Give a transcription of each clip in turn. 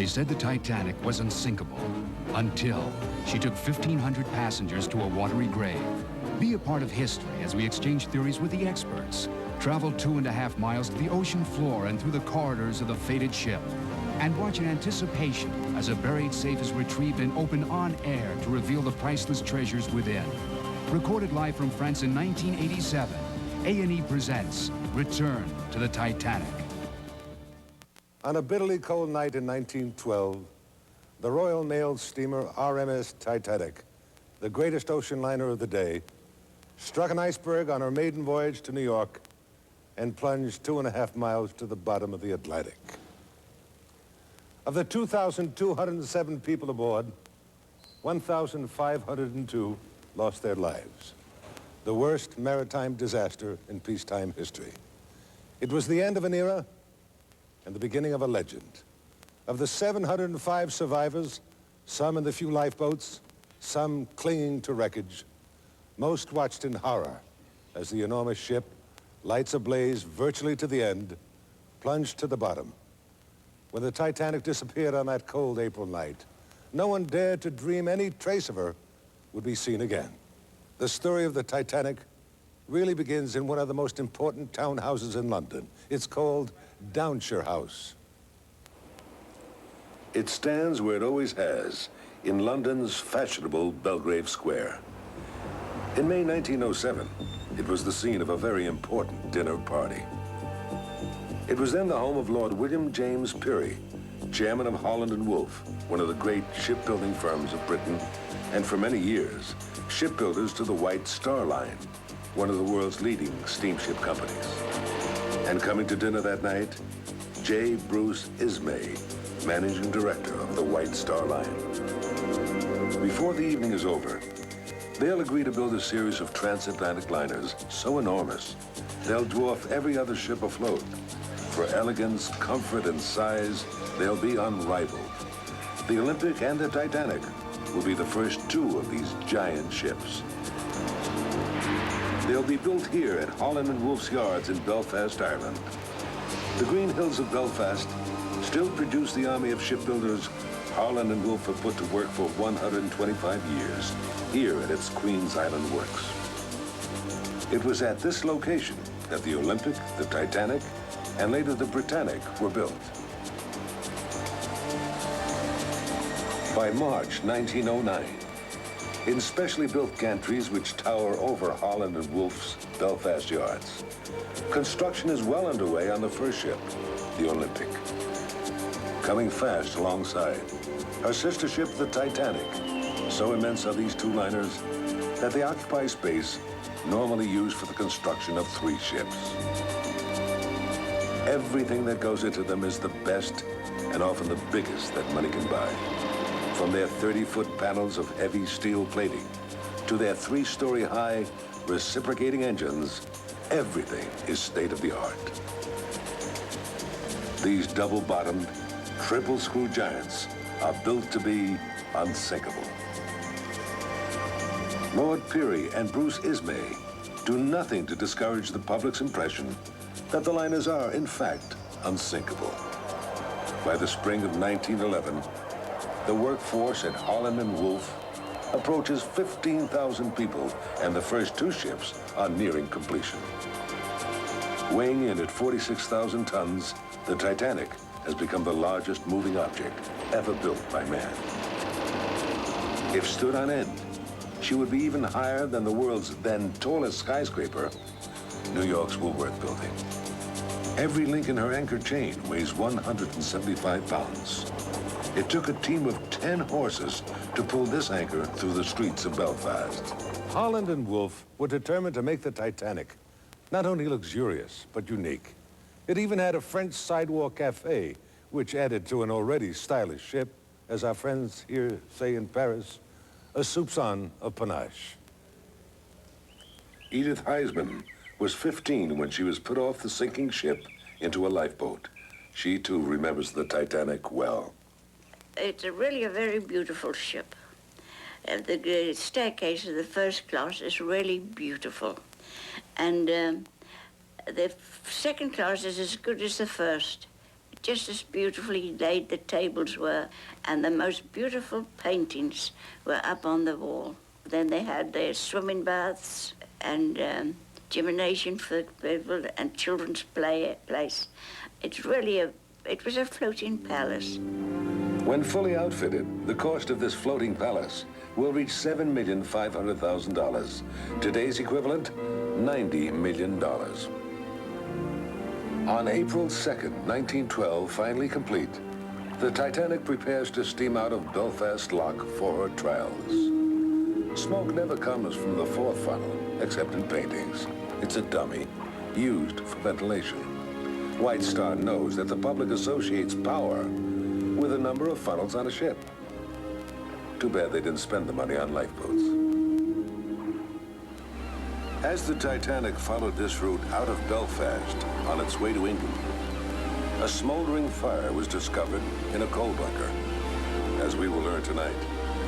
They said the Titanic was unsinkable until she took 1,500 passengers to a watery grave. Be a part of history as we exchange theories with the experts. Travel 2.5 miles to the ocean floor and through the corridors of the fated ship. And watch in anticipation as a buried safe is retrieved and opened on air to reveal the priceless treasures within. Recorded live from France in 1987, A&E presents Return to the Titanic. On a bitterly cold night in 1912, the Royal Mail steamer RMS Titanic, the greatest ocean liner of the day, struck an iceberg on her maiden voyage to New York and plunged 2.5 miles to the bottom of the Atlantic. Of the 2,207 people aboard, 1,502 lost their lives. The worst maritime disaster in peacetime history. It was the end of an era and the beginning of a legend. Of the 705 survivors, some in the few lifeboats, some clinging to wreckage, most watched in horror as the enormous ship, lights ablaze virtually to the end, plunged to the bottom. When the Titanic disappeared on that cold April night, no one dared to dream any trace of her would be seen again. The story of the Titanic really begins in one of the most important townhouses in London. It's called Downshire House. It stands where it always has, in London's fashionable Belgrave Square. In May 1907, it was the scene of a very important dinner party. It was then the home of Lord William James Peary, chairman of Holland and Wolff, one of the great shipbuilding firms of Britain, and for many years, shipbuilders to the White Star Line, one of the world's leading steamship companies. And coming to dinner that night, J. Bruce Ismay, managing director of the White Star Line. Before the evening is over, they'll agree to build a series of transatlantic liners so enormous, they'll dwarf every other ship afloat. For elegance, comfort, and size, they'll be unrivaled. The Olympic and the Titanic will be the first two of these giant ships. They'll be built here at Holland and Wolff's yards in Belfast, Ireland. The green hills of Belfast still produce the army of shipbuilders Holland and Wolff have put to work for 125 years, here at its Queen's Island Works. It was at this location that the Olympic, the Titanic, and later the Britannic were built. By March 1909, in specially built gantries which tower over Holland and Wolff's Belfast yards, construction is well underway on the first ship, the Olympic. Coming fast alongside, her sister ship, the Titanic. So immense are these two liners that they occupy space normally used for the construction of 3 ships. Everything that goes into them is the best and often the biggest that money can buy. From their 30-foot panels of heavy steel plating to their 3-story high reciprocating engines, everything is state-of-the-art. These double-bottomed, triple-screw giants are built to be unsinkable. Lord Peary and Bruce Ismay do nothing to discourage the public's impression that the liners are, in fact, unsinkable. By the spring of 1911, the workforce at Holland and Wolff approaches 15,000 people, and the first 2 ships are nearing completion. Weighing in at 46,000 tons, the Titanic has become the largest moving object ever built by man. If stood on end, she would be even higher than the world's then tallest skyscraper, New York's Woolworth Building. Every link in her anchor chain weighs 175 pounds. It took a team of 10 horses to pull this anchor through the streets of Belfast. Holland and Wolff were determined to make the Titanic not only luxurious, but unique. It even had a French sidewalk cafe, which added to an already stylish ship, as our friends here say in Paris, a soupçon of panache. Edith Heisman was 15 when she was put off the sinking ship into a lifeboat. She, too, remembers the Titanic well. It's really a very beautiful ship. The staircase of the first class is really beautiful. And the second class is as good as the first. just as beautifully laid the tables were, and the most beautiful paintings were up on the wall. Then they had their swimming baths and gymnasium for people and children's place. It was a floating palace. When fully outfitted, the cost of this floating palace will reach $7,500,000. Today's equivalent, $90 million. On April 2nd, 1912, finally complete, the Titanic prepares to steam out of Belfast Lock for her trials. Smoke never comes from the fourth funnel, except in paintings. It's a dummy, used for ventilation. White Star knows that the public associates power with a number of funnels on a ship. Too bad they didn't spend the money on lifeboats. As the Titanic followed this route out of Belfast on its way to England, a smoldering fire was discovered in a coal bunker. As we will learn tonight,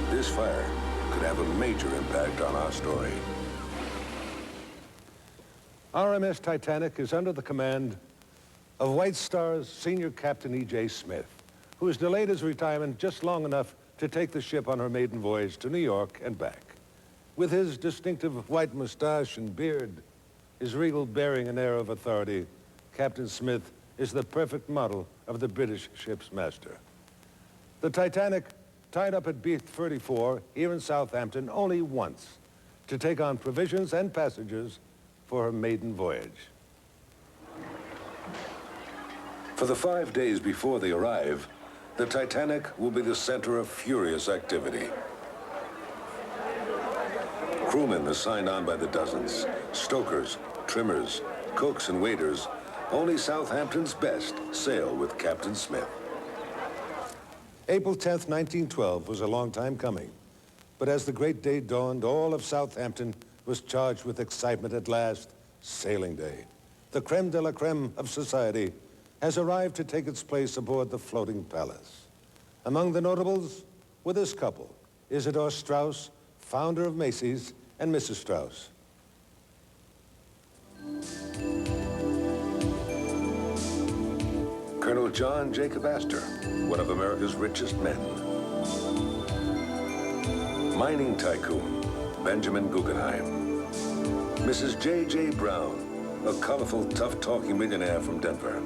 this fire could have a major impact on our story. RMS Titanic is under the command of White Star's senior captain E.J. Smith, who has delayed his retirement just long enough to take the ship on her maiden voyage to New York and back. With his distinctive white mustache and beard, his regal bearing and air of authority, Captain Smith is the perfect model of the British ship's master. The Titanic tied up at Beach 34 here in Southampton only once to take on provisions and passengers for her maiden voyage. For the 5 days before they arrive, the Titanic will be the center of furious activity. Crewmen are signed on by the dozens. Stokers, trimmers, cooks, and waiters. Only Southampton's best sail with Captain Smith. April 10th, 1912 was a long time coming. But as the great day dawned, all of Southampton was charged with excitement at last. Sailing day. The creme de la creme of society has arrived to take its place aboard the floating palace. Among the notables were this couple, Isidor Straus, founder of Macy's, and Mrs. Straus. Colonel John Jacob Astor, one of America's richest men. Mining tycoon, Benjamin Guggenheim. Mrs. J.J. Brown, a colorful, tough-talking millionaire from Denver.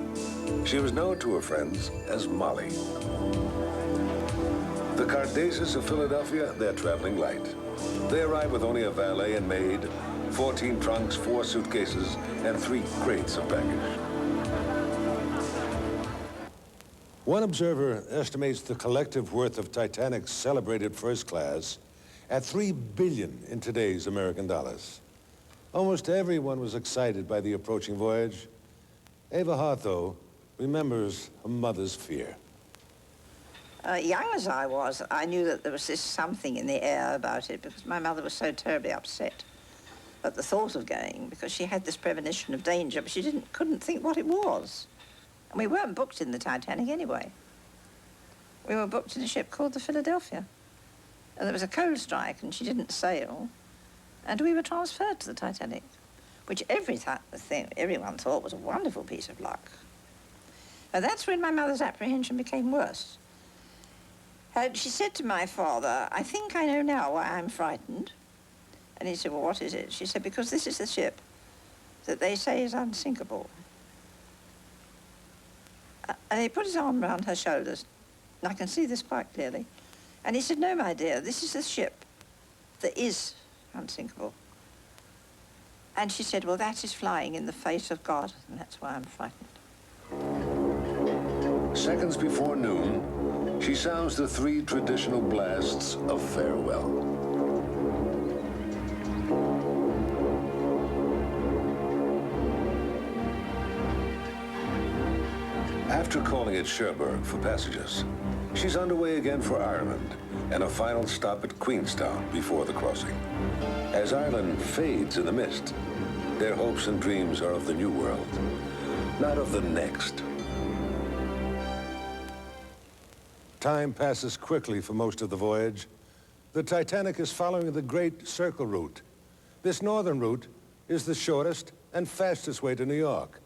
She was known to her friends as Molly. The Cardaces of Philadelphia, they're traveling light. They arrive with only a valet and maid, 14 trunks, 4 suitcases, and 3 crates of baggage. One observer estimates the collective worth of Titanic's celebrated first class at $3 billion in today's American dollars. Almost everyone was excited by the approaching voyage. Ava Hart, though, remembers her mother's fear. Young as I was, I knew that there was this something in the air about it because my mother was so terribly upset at the thought of going because she had this premonition of danger, but she couldn't think what it was. And we weren't booked in the Titanic anyway. We were booked in a ship called the Philadelphia. And there was a coal strike and she didn't sail. And we were transferred to the Titanic, which everyone thought was a wonderful piece of luck. And that's when my mother's apprehension became worse. She said to my father, "I think I know now why I'm frightened." And he said, "Well, what is it?" She said, "Because this is the ship that they say is unsinkable." And he put his arm around her shoulders, and I can see this quite clearly. And he said, "No, my dear, this is the ship that is unsinkable." And she said, "Well, that is flying in the face of God, and that's why I'm frightened." Seconds before noon, she sounds the 3 traditional blasts of farewell. After calling at Cherbourg for passages, she's underway again for Ireland and a final stop at Queenstown before the crossing. As Ireland fades in the mist, their hopes and dreams are of the new world, not of the next. Time passes quickly for most of the voyage. The Titanic is following the Great Circle route. This northern route is the shortest and fastest way to New York.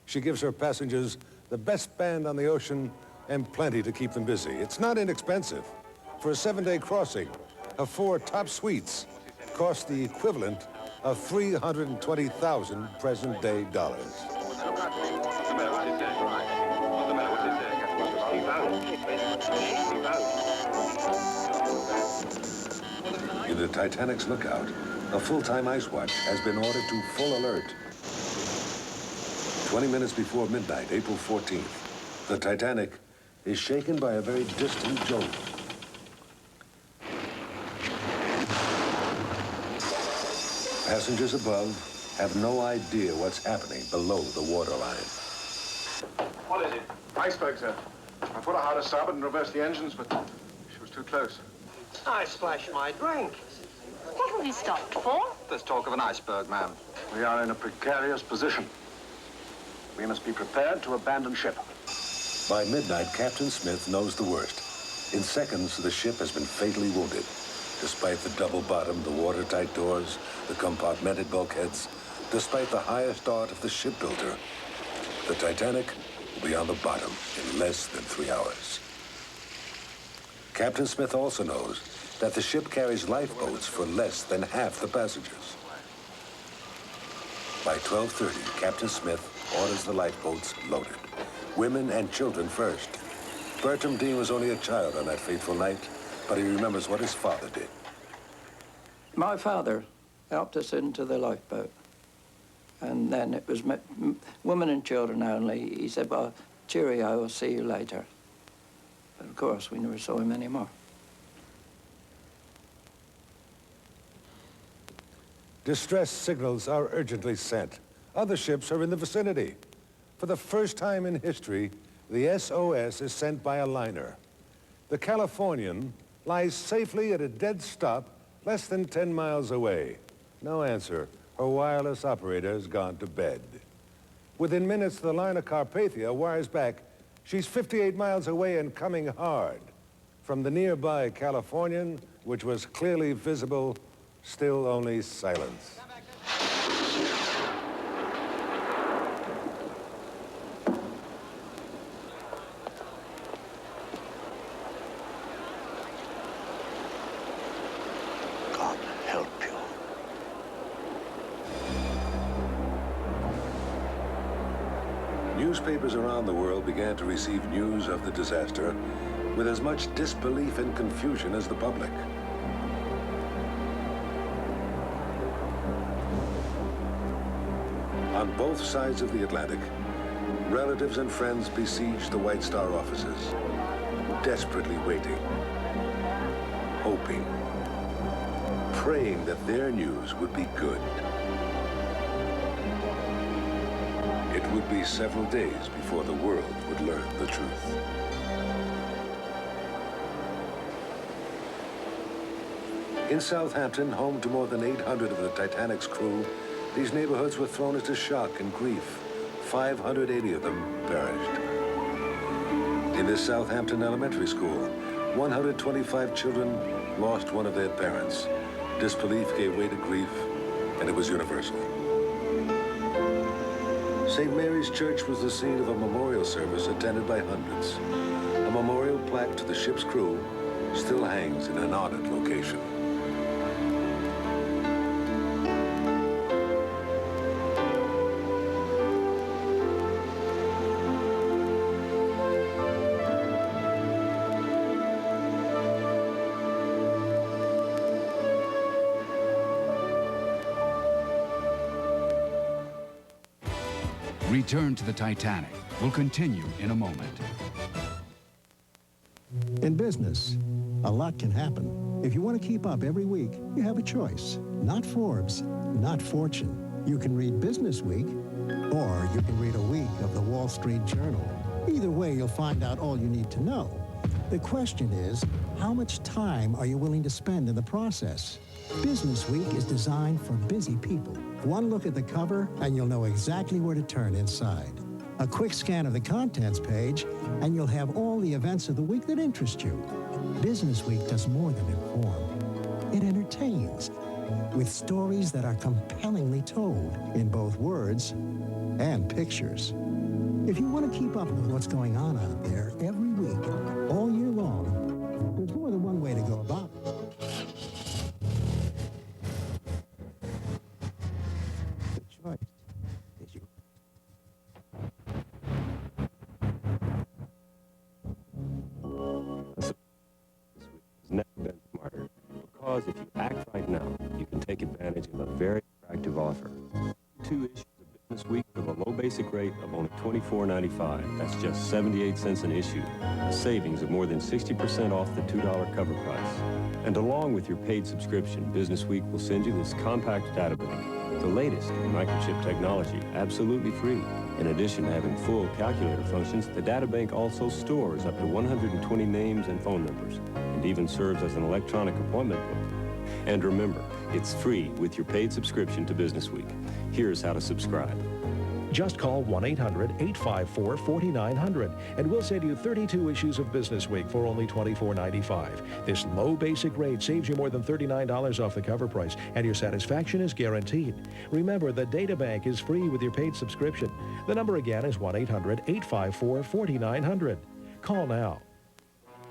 She gives her passengers the best band on the ocean, and plenty to keep them busy. It's not inexpensive. For a 7-day crossing, her 4 top suites cost the equivalent of 320,000 present-day dollars. In the Titanic's lookout, a full-time ice watch has been ordered to full alert. 20 minutes before midnight, April 14th, the Titanic is shaken by a very distant jolt. Passengers above have no idea what's happening below the waterline. What is it? Iceberg, sir. I put her hard to starboard and reversed the engines, but she was too close. I splashed my drink. What have you stopped for? There's talk of an iceberg, ma'am. We are in a precarious position. We must be prepared to abandon ship. By midnight, Captain Smith knows the worst. In seconds, the ship has been fatally wounded. Despite the double bottom, the watertight doors, the compartmented bulkheads, despite the highest art of the shipbuilder, the Titanic will be on the bottom in less than 3 hours. Captain Smith also knows that the ship carries lifeboats for less than half the passengers. By 12:30, Captain Smith orders the lifeboats loaded. Women and children first. Bertram Dean was only a child on that fateful night, but he remembers what his father did. My father helped us into the lifeboat. And then it was women and children only. He said, well, cheerio, I'll see you later. But of course, we never saw him anymore. Distress signals are urgently sent. Other ships are in the vicinity. For the first time in history, the SOS is sent by a liner. The Californian lies safely at a dead stop less than 10 miles away. No answer. Her wireless operator has gone to bed. Within minutes, the liner Carpathia wires back. She's 58 miles away and coming hard. From the nearby Californian, which was clearly visible, still only silence. God help you. Newspapers around the world began to receive news of the disaster with as much disbelief and confusion as the public. On both sides of the Atlantic, relatives and friends besieged the White Star offices, desperately waiting, hoping, praying that their news would be good. It would be several days before the world would learn the truth. In Southampton, home to more than 800 of the Titanic's crew, these neighborhoods were thrown into shock and grief. 580 of them perished. In this Southampton elementary school, 125 children lost one of their parents. Disbelief gave way to grief, and it was universal. St. Mary's Church was the scene of a memorial service attended by hundreds. A memorial plaque to the ship's crew still hangs in an honored location. Return to the Titanic will continue in a moment. In business, a lot can happen. If you want to keep up every week, you have a choice. Not Forbes, not Fortune. You can read Business Week, or you can read a week of the Wall Street Journal. Either way, you'll find out all you need to know. The question is, how much time are you willing to spend in the process? Business Week is designed for busy people. One look at the cover, and you'll know exactly where to turn inside. A quick scan of the contents page, and you'll have all the events of the week that interest you. Business Week does more than inform. It entertains. with stories that are compellingly told in both words and pictures. If you want to keep up with what's going on out there every week, all year long, there's more than one way to go about it. The choice is yours. This week has never been smarter, because if you act right now, you can take advantage of a very attractive offer. 2 issues of Business Week for the low basic rate of only $24.95. That's just 78 cents an issue, a savings of more than 60% off the $2 cover price. And along with your paid subscription, Business Week will send you this compact data bank, the latest in microchip technology, absolutely free. In addition to having full calculator functions, the data bank also stores up to 120 names and phone numbers, and even serves as an electronic appointment book. And remember, it's free with your paid subscription to Business Week. Here's how to subscribe. Just call 1-800-854-4900 and we'll send you 32 issues of Business Week for only $24.95. This low basic rate saves you more than $39 off the cover price, and your satisfaction is guaranteed. Remember, the data bank is free with your paid subscription. The number again is 1-800-854-4900. Call now.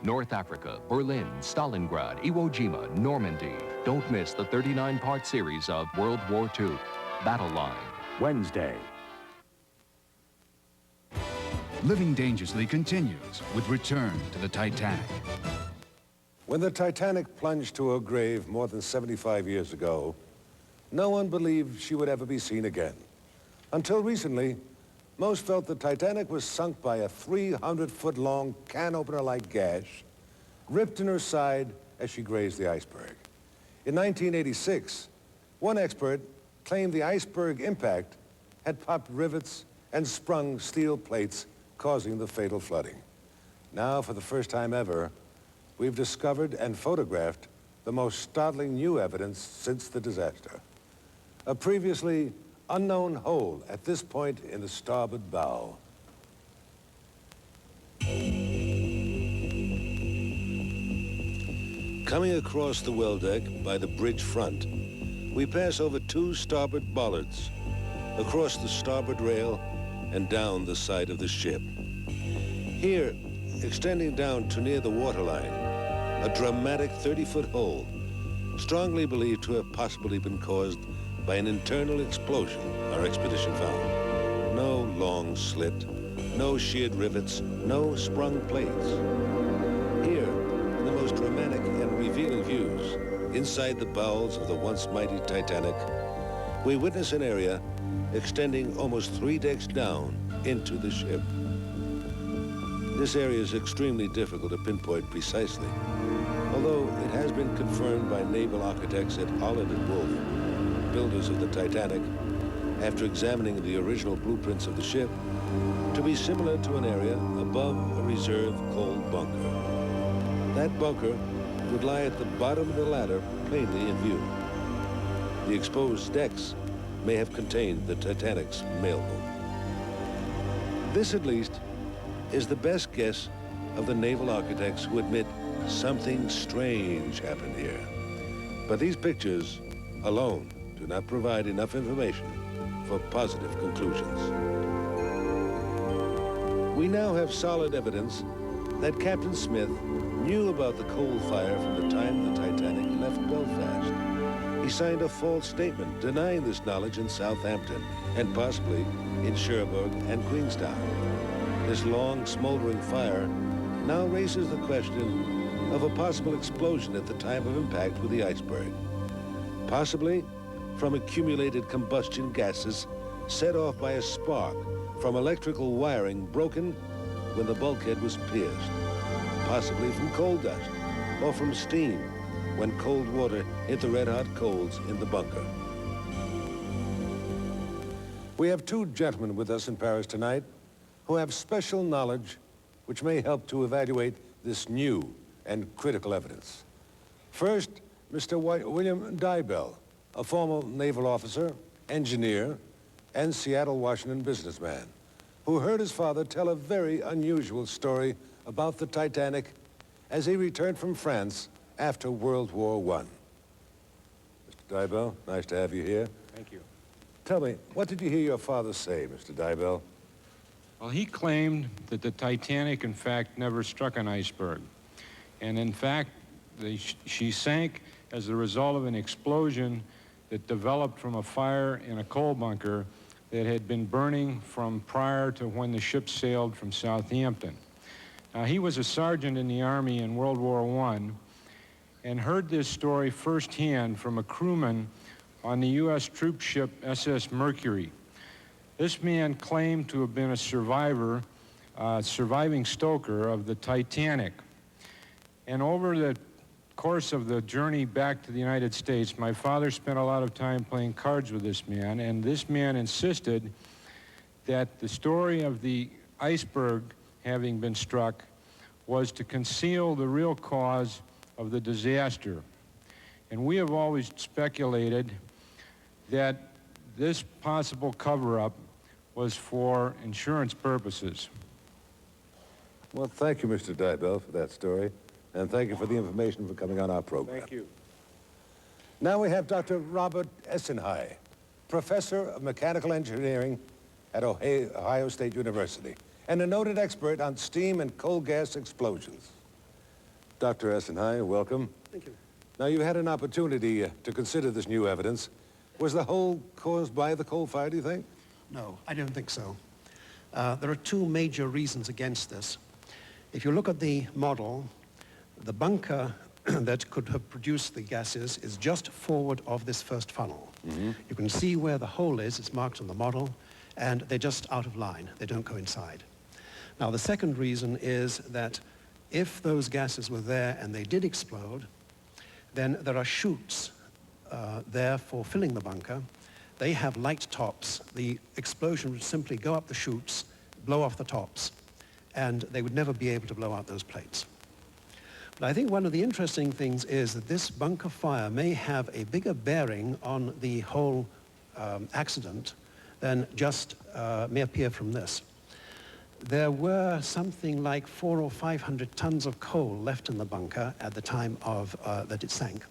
North Africa, Berlin, Stalingrad, Iwo Jima, Normandy. Don't miss the 39-part series of World War II, Battle Line. Wednesday. Living Dangerously continues with Return to the Titanic. When the Titanic plunged to her grave more than 75 years ago, no one believed she would ever be seen again. Until recently, most felt the Titanic was sunk by a 300-foot-long can-opener-like gash ripped in her side as she grazed the iceberg. In 1986, one expert claimed the iceberg impact had popped rivets and sprung steel plates, causing the fatal flooding. Now, for the first time ever, we've discovered and photographed the most startling new evidence since the disaster. A previously unknown hole at this point in the starboard bow. Coming across the well deck by the bridge front, we pass over 2 starboard bollards, across the starboard rail and down the side of the ship. Here, extending down to near the waterline, a dramatic 30-foot hole, strongly believed to have possibly been caused by an internal explosion, our expedition found. No long slit, no sheared rivets, no sprung plates. Here, in the most dramatic and revealing views, inside the bowels of the once mighty Titanic, we witness an area extending almost 3 decks down into the ship. This area is extremely difficult to pinpoint precisely, although it has been confirmed by naval architects at Holland and Wolff, builders of the Titanic, after examining the original blueprints of the ship, to be similar to an area above a reserve coal bunker. That bunker would lie at the bottom of the ladder, plainly in view. The exposed decks may have contained the Titanic's mailroom. This, at least, is the best guess of the naval architects who admit something strange happened here. But these pictures alone do not provide enough information for positive conclusions. We now have solid evidence that Captain Smith knew about the coal fire from the time the Titanic left Belfast. He signed a false statement denying this knowledge in Southampton and possibly in Cherbourg and Queenstown. This long, smoldering fire now raises the question of a possible explosion at the time of impact with the iceberg, possibly from accumulated combustion gases set off by a spark from electrical wiring broken when the bulkhead was pierced, possibly from coal dust or from steam when cold water hit the red-hot coals in the bunker. We have 2 gentlemen with us in Paris tonight who have special knowledge which may help to evaluate this new and critical evidence. First, Mr. William Dybell, a former naval officer, engineer, and Seattle, Washington businessman, who heard his father tell a very unusual story about the Titanic as he returned from France after World War I. Mr. Dybell. Nice to have you here. Thank you. Tell me, what did you hear your father say, Mr. Dybell? Well, he claimed that the Titanic, in fact, never struck an iceberg. And in fact, she sank as the result of an explosion that developed from a fire in a coal bunker that had been burning from prior to when the ship sailed from Southampton. Now, he was a sergeant in the Army in World War I and heard this story firsthand from a crewman on the U.S. troop ship SS Mercury. This man claimed to have been a survivor, surviving stoker of the Titanic. And over the course of the journey back to the United States, my father spent a lot of time playing cards with this man, and this man insisted that the story of the iceberg having been struck was to conceal the real cause of the disaster. And we have always speculated that this possible cover-up was for insurance purposes. Well, thank you, Mr. Dybell, for that story. And thank you for the information for coming on our program. Thank you. Now we have Dr. Robert Essenhigh, professor of mechanical engineering at Ohio State University, and a noted expert on steam and coal gas explosions. Dr. Essenhigh, welcome. Thank you. Now, you had an opportunity to consider this new evidence. Was the hole caused by the coal fire, do you think? No, I don't think so. There are two major reasons against this. If you look at the model, the bunker that could have produced the gases is just forward of this first funnel. Mm-hmm. You can see where the hole is, it's marked on the model, and they're just out of line. They don't coincide. Now, the second reason is that if those gases were there and they did explode, then there are chutes there for filling the bunker. They have light tops. The explosion would simply go up the chutes, blow off the tops, and they would never be able to blow out those plates. But I think one of the interesting things is that this bunker fire may have a bigger bearing on the whole accident than just may appear from this. There were something like 400 or 500 tons of coal left in the bunker at the time of that it sank.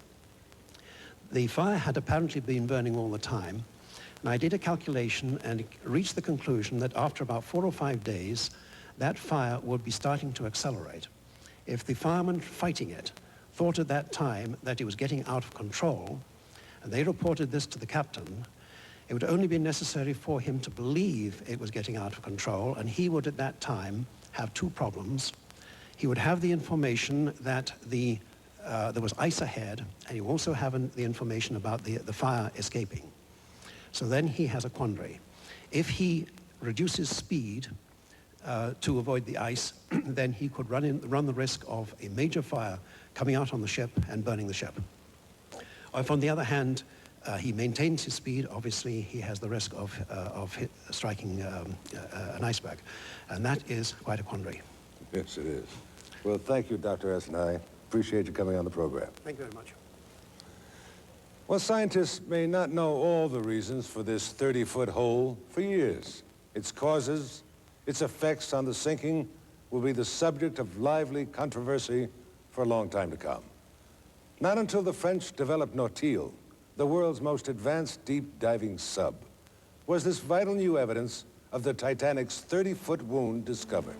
The fire had apparently been burning all the time, and I did a calculation and reached the conclusion that after about 4 or 5 days, that fire would be starting to accelerate. If the firemen fighting it thought at that time that it was getting out of control, and they reported this to the captain, it would only be necessary for him to believe it was getting out of control, and he would at that time have two problems. He would have the information that there was ice ahead, and he also have the information about the fire escaping. So then he has a quandary. If he reduces speed to avoid the ice, then he could run the risk of a major fire coming out on the ship and burning the ship. Or if, on the other hand, he maintains his speed, obviously he has the risk of striking an iceberg. And that is quite a quandary. Yes, it is. Well, thank you, Dr. Essenhigh. Appreciate you coming on the program. Thank you very much. Well, scientists may not know all the reasons for this 30-foot hole for years. Its causes, its effects on the sinking will be the subject of lively controversy for a long time to come. Not until the French developed Nautil, the world's most advanced deep-diving sub, was this vital new evidence of the Titanic's 30-foot wound discovered.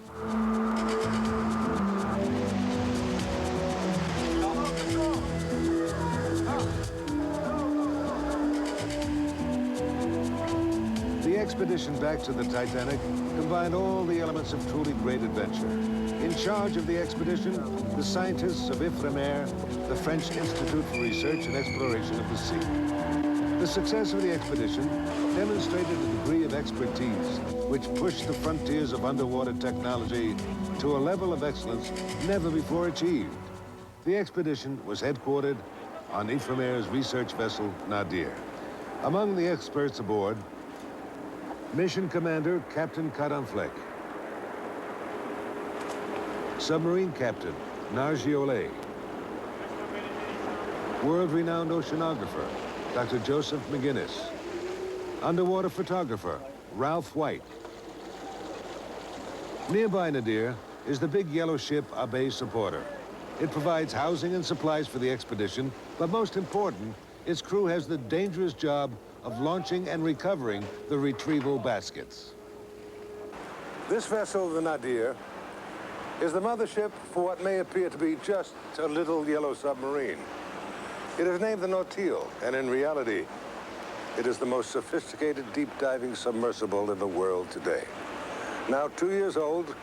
The expedition back to the Titanic combined all the elements of truly great adventure. In charge of the expedition, the scientists of Ifremer, the French Institute for Research and Exploration of the Sea. The success of the expedition demonstrated a degree of expertise which pushed the frontiers of underwater technology to a level of excellence never before achieved. The expedition was headquartered on Ifremer's research vessel, Nadir. Among the experts aboard, Mission Commander Captain Cadenfleck, Submarine Captain Nargiole, world-renowned oceanographer Dr. Joseph McGinnis, underwater photographer Ralph White. Nearby Nadir is the big yellow ship Abe Supporter. It provides housing and supplies for the expedition, but most important, its crew has the dangerous job of launching and recovering the retrieval baskets. This vessel, the Nadir, is the mothership for what may appear to be just a little yellow submarine. It is named the Nautil, and in reality, it is the most sophisticated deep-diving submersible in the world today. Now 2 years old,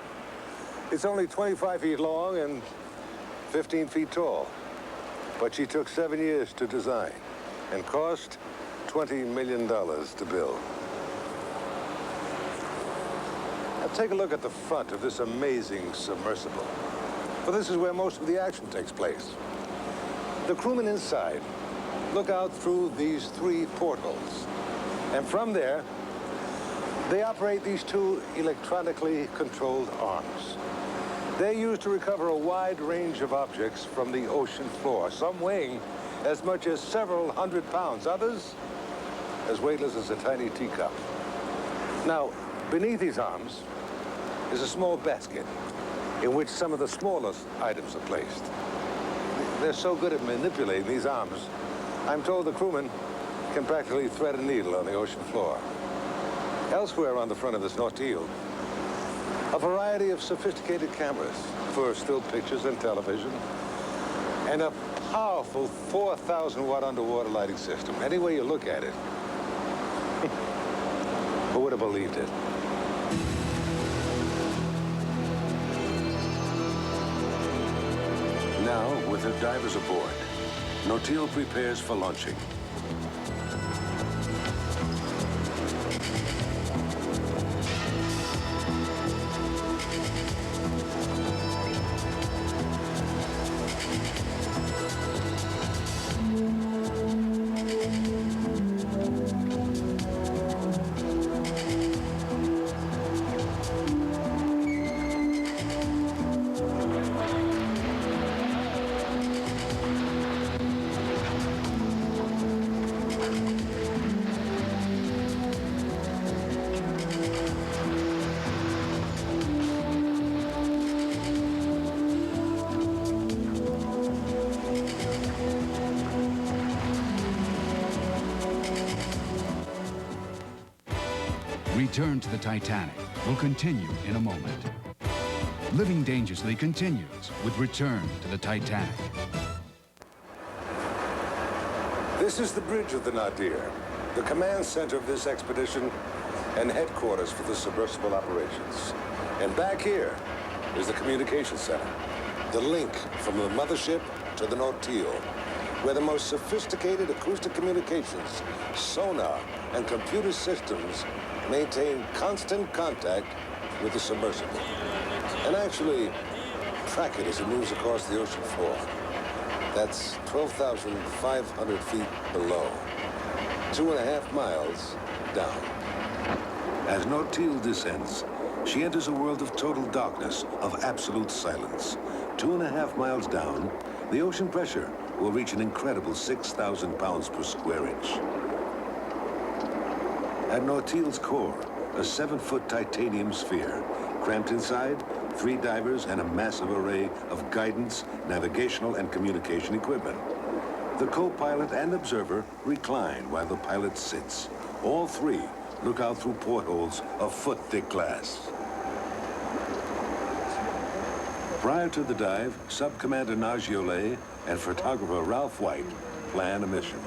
it's only 25 feet long and 15 feet tall. But she took 7 years to design and cost $20 million to build. Now take a look at the front of this amazing submersible. For this is where most of the action takes place. The crewmen inside look out through these 3 portholes. And from there, they operate these 2 electronically controlled arms. They're used to recover a wide range of objects from the ocean floor, some weighing as much as several hundred pounds, others as weightless as a tiny teacup. Now, beneath these arms is a small basket in which some of the smallest items are placed. They're so good at manipulating these arms, I'm told the crewmen can practically thread a needle on the ocean floor. Elsewhere on the front of this Nautil, a variety of sophisticated cameras for still pictures and television, and a powerful 4,000-watt underwater lighting system. Any way you look at it, who would have believed it? Now, with her divers aboard, Nautil prepares for launching. Return to the Titanic will continue in a moment. Living Dangerously continues with Return to the Titanic. This is the bridge of the Nadir, the command center of this expedition and headquarters for the submersible operations. And back here is the communication center, the link from the mothership to the Nautil, where the most sophisticated acoustic communications, sonar, and computer systems maintain constant contact with the submersible. And actually, track it as it moves across the ocean floor. That's 12,500 feet below, 2.5 miles down. As Nautil descends, she enters a world of total darkness, of absolute silence. 2.5 miles down, the ocean pressure will reach an incredible 6,000 pounds per square inch. At Nautil's core, a 7-foot titanium sphere. Cramped inside, 3 divers and a massive array of guidance, navigational, and communication equipment. The co-pilot and observer recline while the pilot sits. All 3 look out through portholes of foot-thick glass. Prior to the dive, Sub-Commander Nagiolais and photographer Ralph White plan a mission.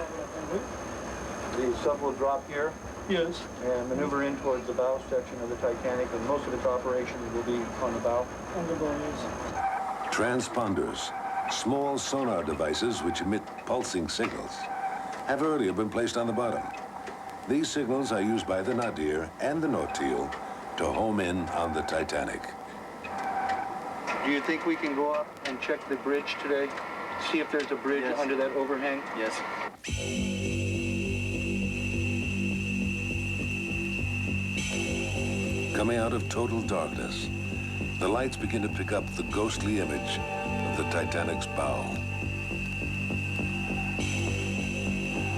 The sub will drop here. Yes. And maneuver in towards the bow section of the Titanic, and most of its operations will be on the bow. On the bow, yes. Transponders, small sonar devices which emit pulsing signals, have earlier been placed on the bottom. These signals are used by the Nadir and the Nautil to home in on the Titanic. Do you think we can go up and check the bridge today? See if there's a bridge under that overhang? Yes. Coming out of total darkness, the lights begin to pick up the ghostly image of the Titanic's bow.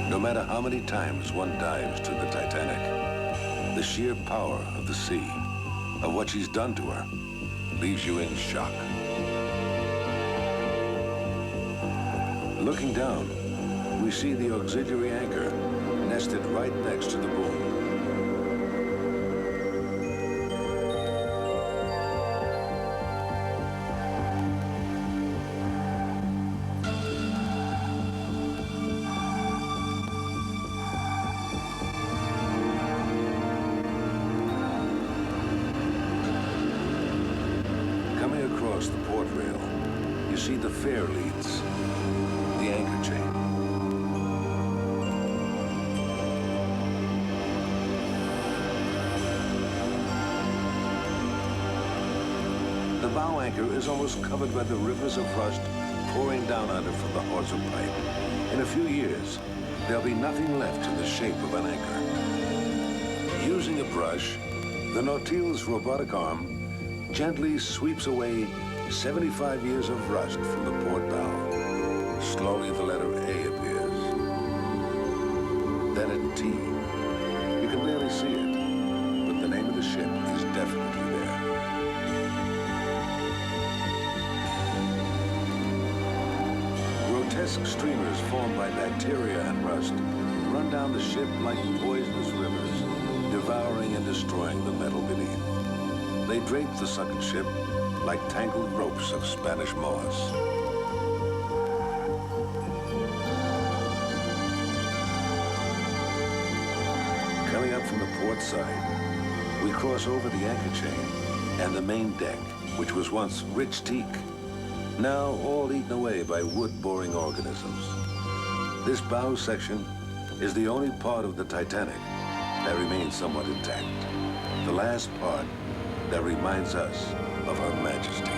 No matter how many times one dives to the Titanic, the sheer power of the sea, of what she's done to her, leaves you in shock. Looking down, we we see the auxiliary anchor nested right next to the boom. Coming across the port rail, you see the fair leads, the anchor chain. The bow anchor is almost covered by the rivers of rust pouring down on it from the hawser pipe. In a few years, there'll be nothing left in the shape of an anchor. Using a brush, the Nautile's robotic arm gently sweeps away 75 years of rust from the port bow. Slowly, the letter A appears. Then a T. You can barely see it, but the name of the ship is definitely there. Grotesque streamers formed by bacteria and rust run down the ship like poisonous rivers, devouring and destroying the metal beneath. They drape the sunken ship like tangled ropes of Spanish moss. Coming up from the port side, we cross over the anchor chain and the main deck, which was once rich teak, now all eaten away by wood-boring organisms. This bow section is the only part of the Titanic that remains somewhat intact. The last part that reminds us of Her Majesty.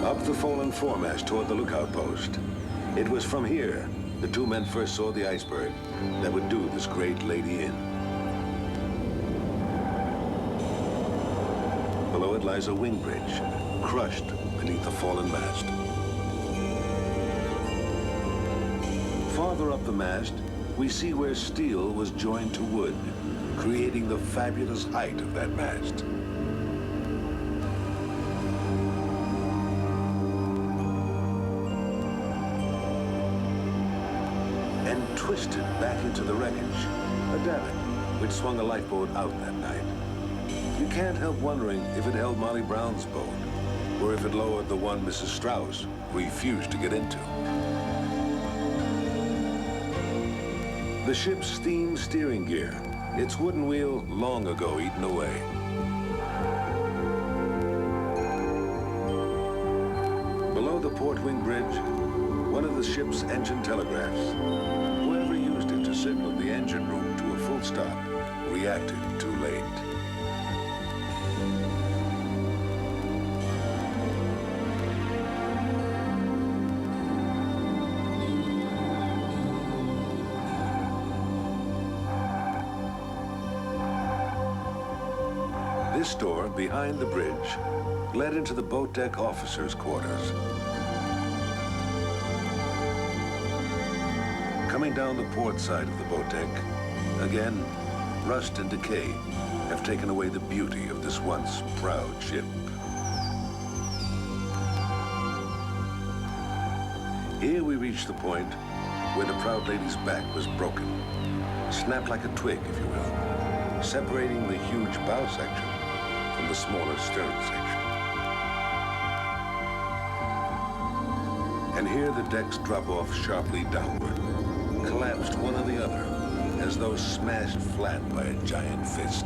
Up the fallen foremast toward the lookout post. It was from here the two men first saw the iceberg that would do this great lady in. Below it lies a wing bridge, crushed beneath the fallen mast. Farther up the mast, we see where steel was joined to wood, creating the fabulous height of that mast. And twisted back into the wreckage, a davit which swung a lifeboat out that night. You can't help wondering if it held Molly Brown's boat, or if it lowered the one Mrs. Strauss refused to get into. The ship's steam steering gear, its wooden wheel long ago eaten away. Below the port wing bridge, one of the ship's engine telegraphs. Whoever used it to signal the engine room to a full stop reacted too late. This door, behind the bridge, led into the boat deck officers' quarters. Coming down the port side of the boat deck, again, rust and decay have taken away the beauty of this once proud ship. Here we reach the point where the proud lady's back was broken, snapped like a twig, if you will, separating the huge bow section from the smaller stern section. And here the decks drop off sharply downward, collapsed one on the other, as though smashed flat by a giant fist.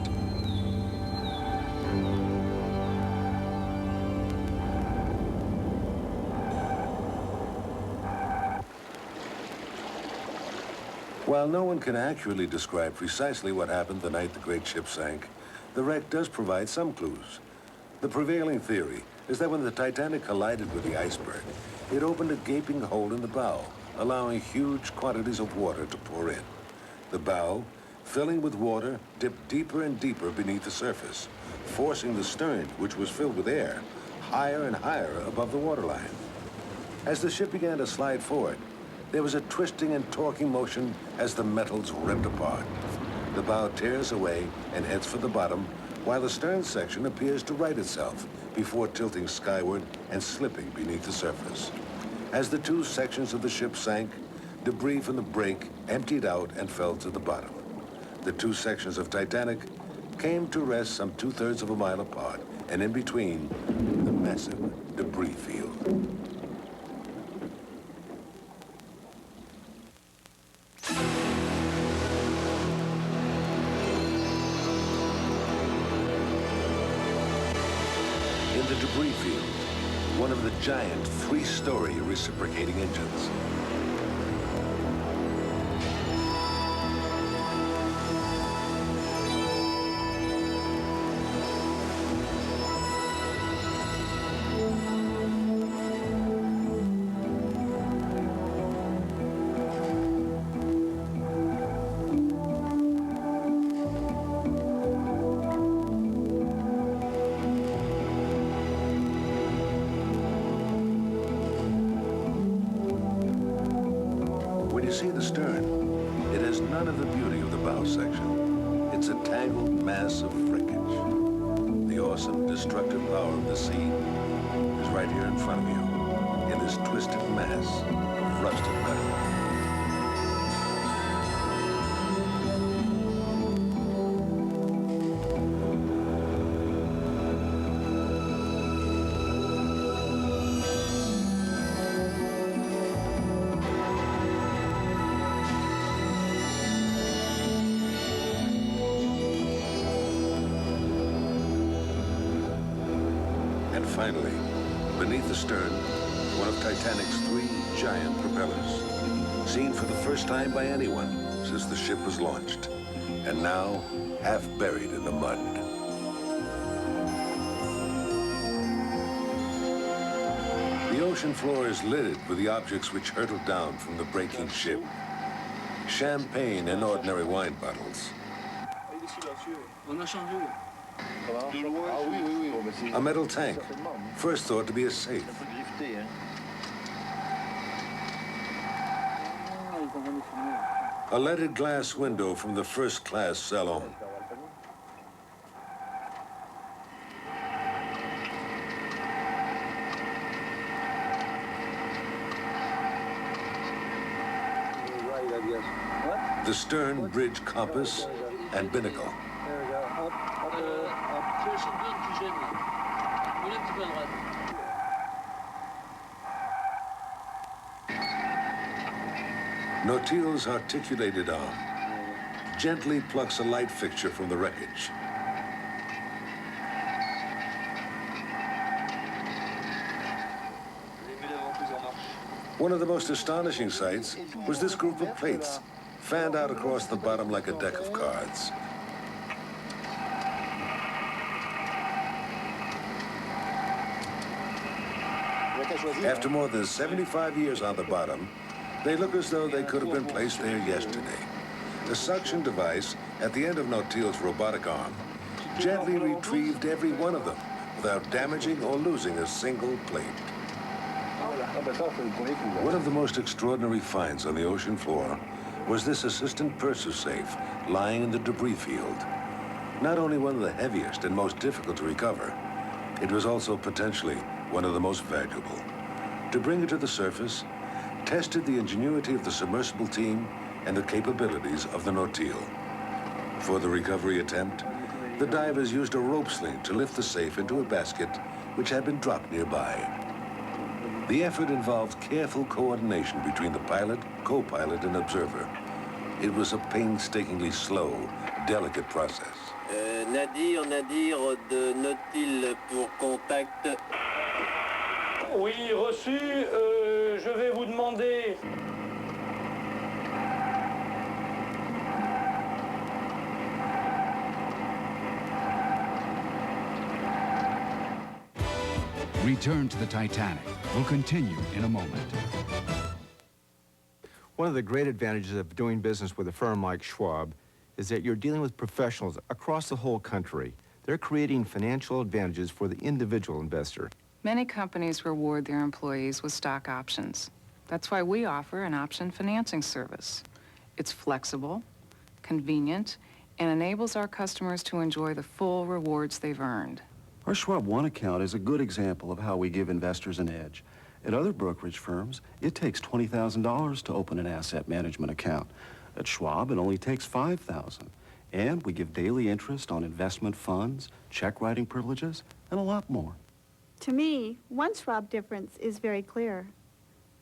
While no one can accurately describe precisely what happened the night the great ship sank, the wreck does provide some clues. The prevailing theory is that when the Titanic collided with the iceberg, it opened a gaping hole in the bow, allowing huge quantities of water to pour in. The bow, filling with water, dipped deeper and deeper beneath the surface, forcing the stern, which was filled with air, higher and higher above the waterline. As the ship began to slide forward, there was a twisting and torquing motion as the metals ripped apart. The bow tears away and heads for the bottom, while the stern section appears to right itself before tilting skyward and slipping beneath the surface. As the two sections of the ship sank, debris from the break emptied out and fell to the bottom. The two sections of Titanic came to rest some 2/3 of a mile apart, and in between, the massive debris field. In the debris field, one of the giant 3-story reciprocating engines. See the stern. It has none of the beauty of the bow section. It's a tangled mass of wreckage. The awesome, destructive power of the sea is right here in front of you, in this twisted mass of rusted metal. Finally, beneath the stern, one of Titanic's 3 giant propellers, seen for the first time by anyone since the ship was launched, and now half buried in the mud. The ocean floor is littered with the objects which hurtled down from the breaking ship. Champagne and ordinary wine bottles. A metal tank, first thought to be a safe. A leaded glass window from the first-class salon. The stern bridge compass and binnacle. Nautile's articulated arm gently plucks a light fixture from the wreckage. One of the most astonishing sights was this group of plates fanned out across the bottom like a deck of cards. After more than 75 years on the bottom, they look as though they could have been placed there yesterday. The suction device at the end of Nautile's robotic arm gently retrieved every one of them without damaging or losing a single plate. One of the most extraordinary finds on the ocean floor was this assistant purser safe lying in the debris field. Not only one of the heaviest and most difficult to recover, it was also potentially one of the most valuable. To bring it to the surface, tested the ingenuity of the submersible team and the capabilities of the Nautile. For the recovery attempt, the divers used a rope sling to lift the safe into a basket which had been dropped nearby. The effort involved careful coordination between the pilot, co-pilot, and observer. It was a painstakingly slow, delicate process. Nadir de Nautile pour contact. Oui, reçu. Je vais vous demander... Return to the Titanic will continue in a moment. One of the great advantages of doing business with a firm like Schwab is that you're dealing with professionals across the whole country. They're creating financial advantages for the individual investor. Many companies reward their employees with stock options. That's why we offer an option financing service. It's flexible, convenient, and enables our customers to enjoy the full rewards they've earned. Our Schwab One account is a good example of how we give investors an edge. At other brokerage firms, it takes $20,000 to open an asset management account. At Schwab, it only takes $5,000. And we give daily interest on investment funds, check writing privileges, and a lot more. To me, one Schwab difference is very clear.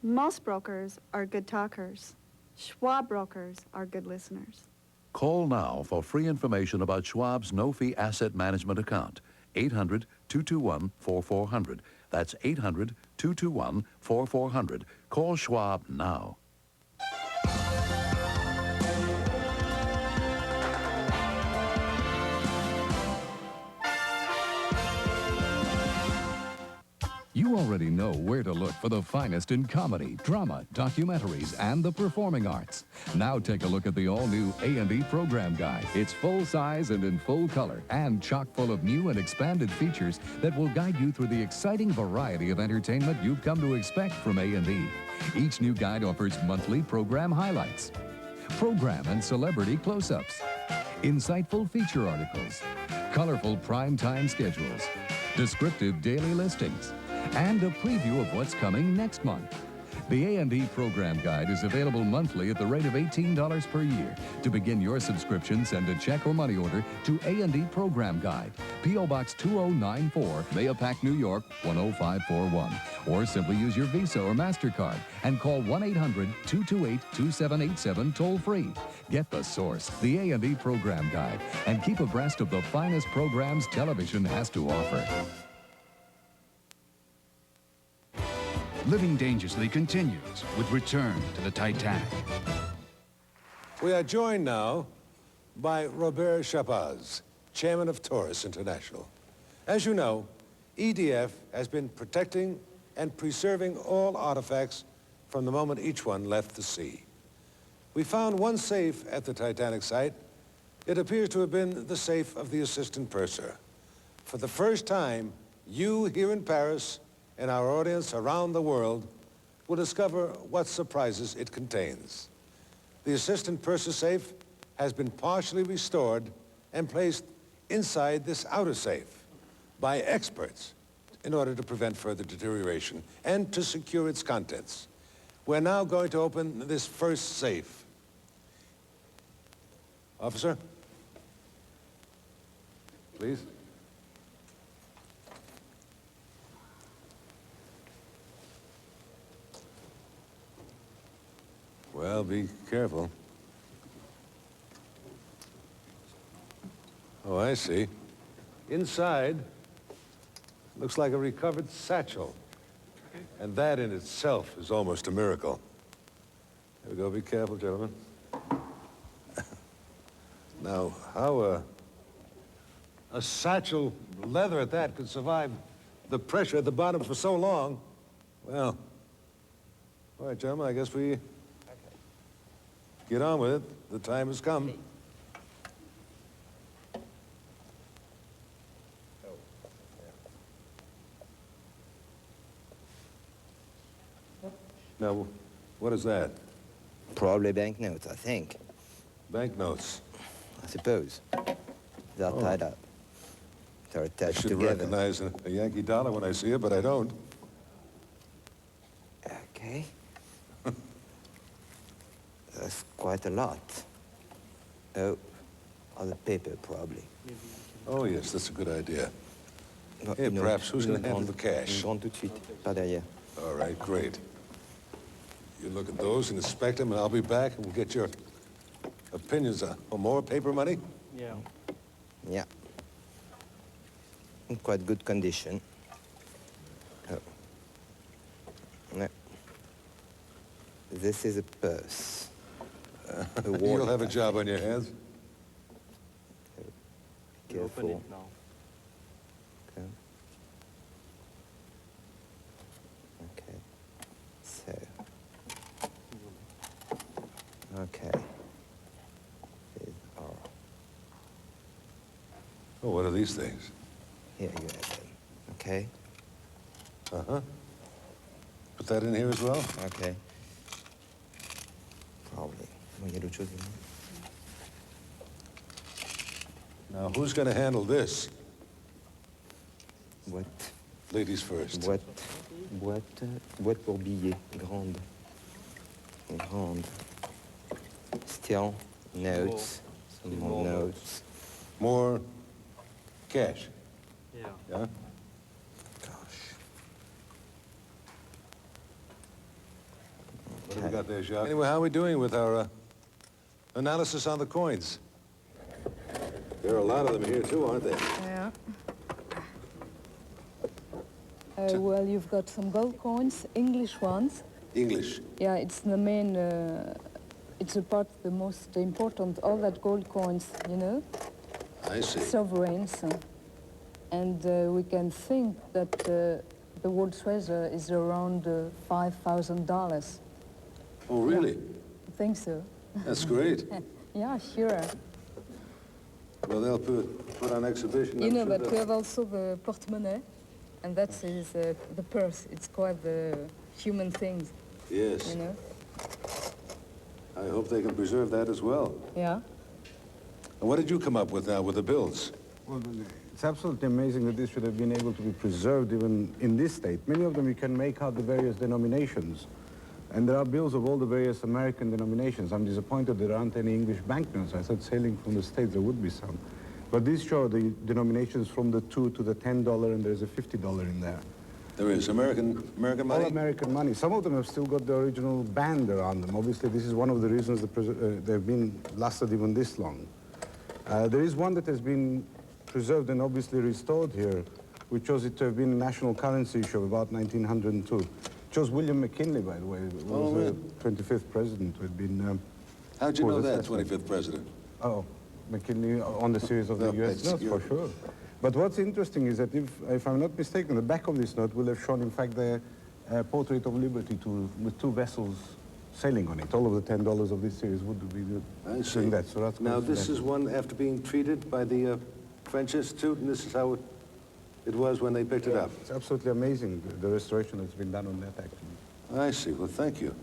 Most brokers are good talkers. Schwab brokers are good listeners. Call now for free information about Schwab's no-fee asset management account. 800-221-4400. That's 800-221-4400. Call Schwab now. You already know where to look for the finest in comedy, drama, documentaries, and the performing arts. Now take a look at the all-new A&E Program Guide. It's full size and in full color, and chock full of new and expanded features that will guide you through the exciting variety of entertainment you've come to expect from A&E. Each new guide offers monthly program highlights, program and celebrity close-ups, insightful feature articles, colorful prime-time schedules, descriptive daily listings, and a preview of what's coming next month. The A&E Program Guide is available monthly at the rate of $18 per year. To begin your subscription, send a check or money order to A&E Program Guide, P.O. Box 2094, Mahopac, New York, 10541. Or simply use your Visa or MasterCard and call 1-800-228-2787 toll-free. Get the source, the A&E Program Guide, and keep abreast of the finest programs television has to offer. Living Dangerously continues with Return to the Titanic. We are joined now by Robert Chapaz, chairman of Taurus International. As you know, EDF has been protecting and preserving all artifacts from the moment each one left the sea. We found one safe at the Titanic site. It appears to have been the safe of the assistant purser. For the first time, you here in Paris and our audience around the world will discover what surprises it contains. The assistant purser safe has been partially restored and placed inside this outer safe by experts in order to prevent further deterioration and to secure its contents. We're now going to open this first safe. Officer, please. Well, be careful. Oh, I see. Inside, looks like a recovered satchel. And that in itself is almost a miracle. There we go. Be careful, gentlemen. Now, how a satchel, leather at that, could survive the pressure at the bottom for so long? Well, all right, gentlemen, I guess we get on with it. The time has come. Now, what is that? Probably banknotes, I think. Banknotes? I suppose. They're tied up. They're attached I should together. recognize a Yankee dollar when I see it, but I don't. Okay. That's quite a lot. Oh, other paper, probably. Oh, yes, that's a good idea. No, Hey, no, perhaps who's going to une handle the cash? Une grande tout de suite, pas derrière. All right, great. You look at those and inspect them, and I'll be back, and we'll get your opinions on more paper money? Yeah. Yeah. In quite good condition. Oh. No. This is a purse. You'll have a job on your hands. Careful. Open it now. Okay. Okay. So. Okay. These are. Oh, what are these things? Here you have them. Okay. Uh-huh. Put that in here as well? Okay. Probably. Il y a d'autres choses. Now, who's going to handle this? Boîte. Ladies first. Boîte pour billets. Grande. Grande. Still, notes. Some more notes. More cash? Yeah. Yeah? What have we got there, Jacques? Anyway, how are we doing with our analysis on the coins? There are a lot of them here, too, aren't there? Yeah. Well, you've got some gold coins, English ones. English? Yeah, it's the main, it's the part, the most important, all that gold coins, you know? I see. Sovereigns. And we can think that the world treasure is around $5,000. Oh, really? Yeah, I think so. That's great. Yeah, sure. Well, they'll put on exhibition. You know, but we have also the portemonnaie, and that is the purse. It's quite the human thing. Yes. You know? I hope they can preserve that as well. Yeah. And what did you come up with now with the bills? Well, it's absolutely amazing that this should have been able to be preserved even in this state. Many of them you can make out the various denominations. And there are bills of all the various American denominations. I'm disappointed there aren't any English banknotes. I thought sailing from the States there would be some. But these show the denominations from the $2 to the $10, and there's a $50 in there. There is American money? All American money. Some of them have still got the original band around them. Obviously, this is one of the reasons they've been lasted even this long. There is one that has been preserved and obviously restored here, which shows it to have been a national currency issue of about 1902. It shows William McKinley, by the way, who was the 25th president who had been... How'd you know that, 25th president? Oh, McKinley on the series of the U.S. notes, for sure. But what's interesting is that, if I'm not mistaken, the back of this note will have shown, in fact, the portrait of Liberty with two vessels sailing on it. All of the $10 of this series would be doing that. So that's now, this is one after being treated by the French Institute, and this is how it was when they picked it up. It's absolutely amazing, the restoration that's been done on that, actually. I see. Well, thank you.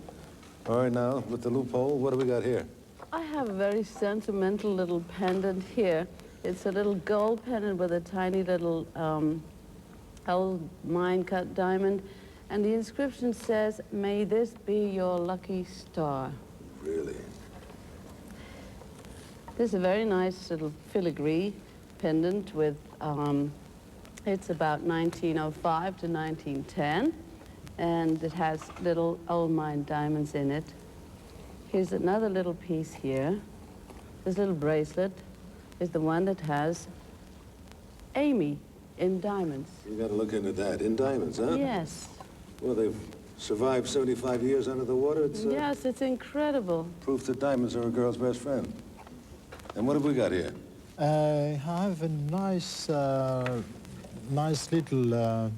All right, now, with the loophole, what do we got here? I have a very sentimental little pendant here. It's a little gold pendant with a tiny little old mine-cut diamond. And the inscription says, "May this be your lucky star." Really? This is a very nice little filigree pendant with, it's about 1905 to 1910. And it has little old mine diamonds in it. Here's another little piece here. This little bracelet is the one that has Amy in diamonds. You got to look into that. In diamonds, huh? Yes. Well, they've survived 75 years under the water. It's yes, it's incredible. Proof that diamonds are a girl's best friend. And what have we got here? I have a nice, nice little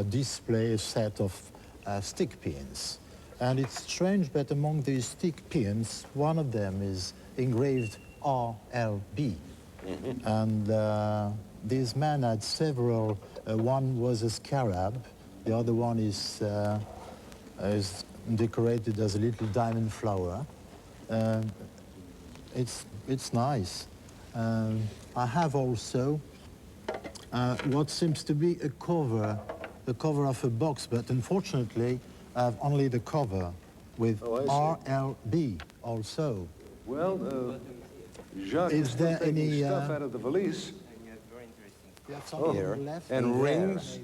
display set of stick pins. And it's strange, but among these stick pins, one of them is engraved RLB. And these men had several. One was a scarab. The other one is decorated as a little diamond flower. It's nice. I have also what seems to be the cover of a box, but unfortunately, I have only the cover with RLB also. Well, Jacques, is there any stuff out of the valise? Here and rings?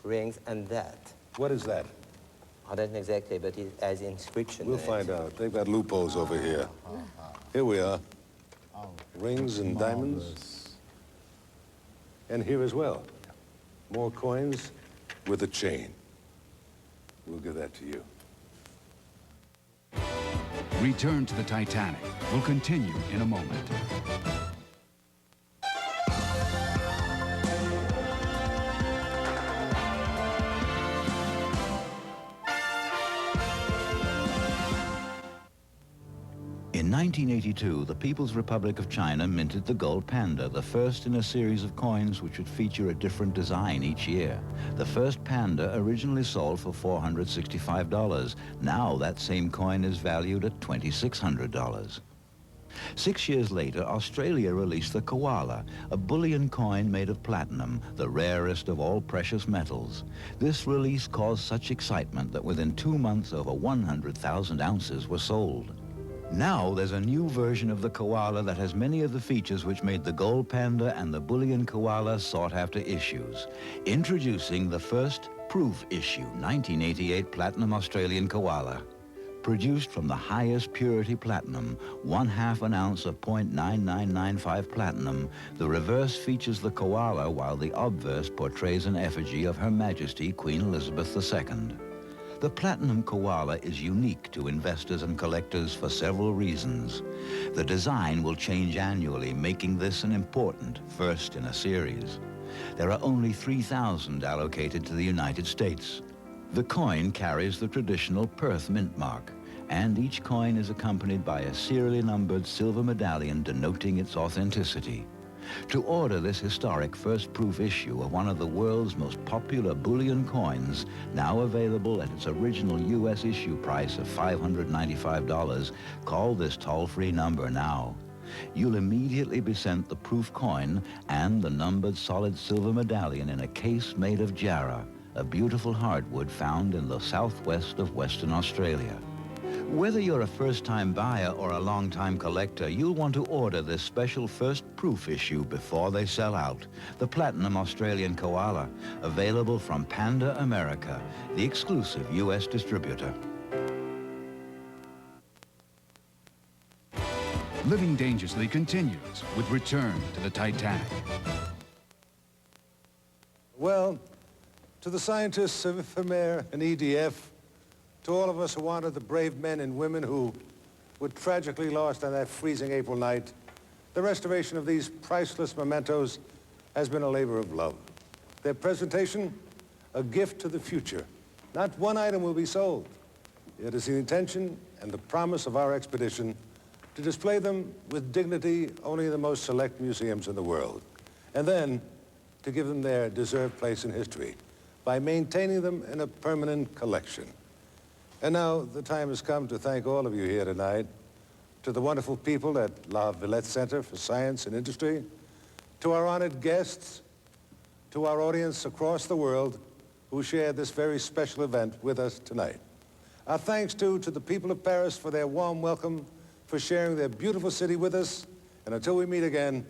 Rings and that. What is that? I don't know exactly, but it has inscription. We'll find out. They've got loopholes over here. Here we are. Rings and diamonds. And here as well. More coins with a chain. We'll give that to you. Return to the Titanic will continue in a moment. In 1982, the People's Republic of China minted the gold panda, the first in a series of coins which would feature a different design each year. The first panda originally sold for $465. Now that same coin is valued at $2,600. 6 years later, Australia released the koala, a bullion coin made of platinum, the rarest of all precious metals. This release caused such excitement that within 2 months, over 100,000 ounces were sold. Now there's a new version of the koala that has many of the features which made the gold panda and the bullion koala sought-after issues. Introducing the first proof issue, 1988 Platinum Australian Koala. Produced from the highest purity platinum, 1/2 an ounce of 0.9995 platinum, the reverse features the koala while the obverse portrays an effigy of Her Majesty Queen Elizabeth II. The platinum koala is unique to investors and collectors for several reasons. The design will change annually, making this an important first in a series. There are only 3,000 allocated to the United States. The coin carries the traditional Perth mint mark, and each coin is accompanied by a serially numbered silver medallion denoting its authenticity. To order this historic first proof issue of one of the world's most popular bullion coins, now available at its original U.S. issue price of $595, call this toll-free number now. You'll immediately be sent the proof coin and the numbered solid silver medallion in a case made of jarrah, a beautiful hardwood found in the southwest of Western Australia. Whether you're a first-time buyer or a long-time collector, you'll want to order this special first proof issue before they sell out. The Platinum Australian Koala, available from Panda America, the exclusive U.S. distributor. Living Dangerously continues with Return to the Titanic. Well, to the scientists of IFMER and EDF, to all of us who honor the brave men and women who were tragically lost on that freezing April night, the restoration of these priceless mementos has been a labor of love. Their presentation, a gift to the future. Not one item will be sold. It is the intention and the promise of our expedition to display them with dignity only in the most select museums in the world, and then to give them their deserved place in history by maintaining them in a permanent collection. And now the time has come to thank all of you here tonight, to the wonderful people at La Villette Center for Science and Industry, to our honored guests, to our audience across the world who shared this very special event with us tonight. Our thanks, too, to the people of Paris for their warm welcome, for sharing their beautiful city with us. And until we meet again,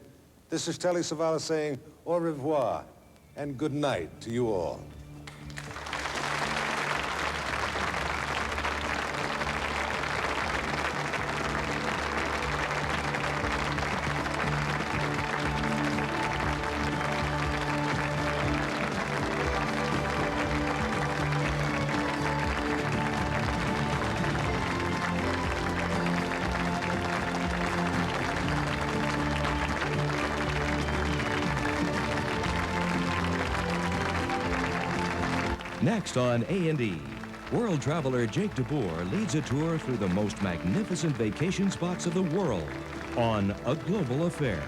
this is Telly Savalas saying au revoir and good night to you all. Next on A&E, world traveler Jake DeBoer leads a tour through the most magnificent vacation spots of the world on A Global Affair.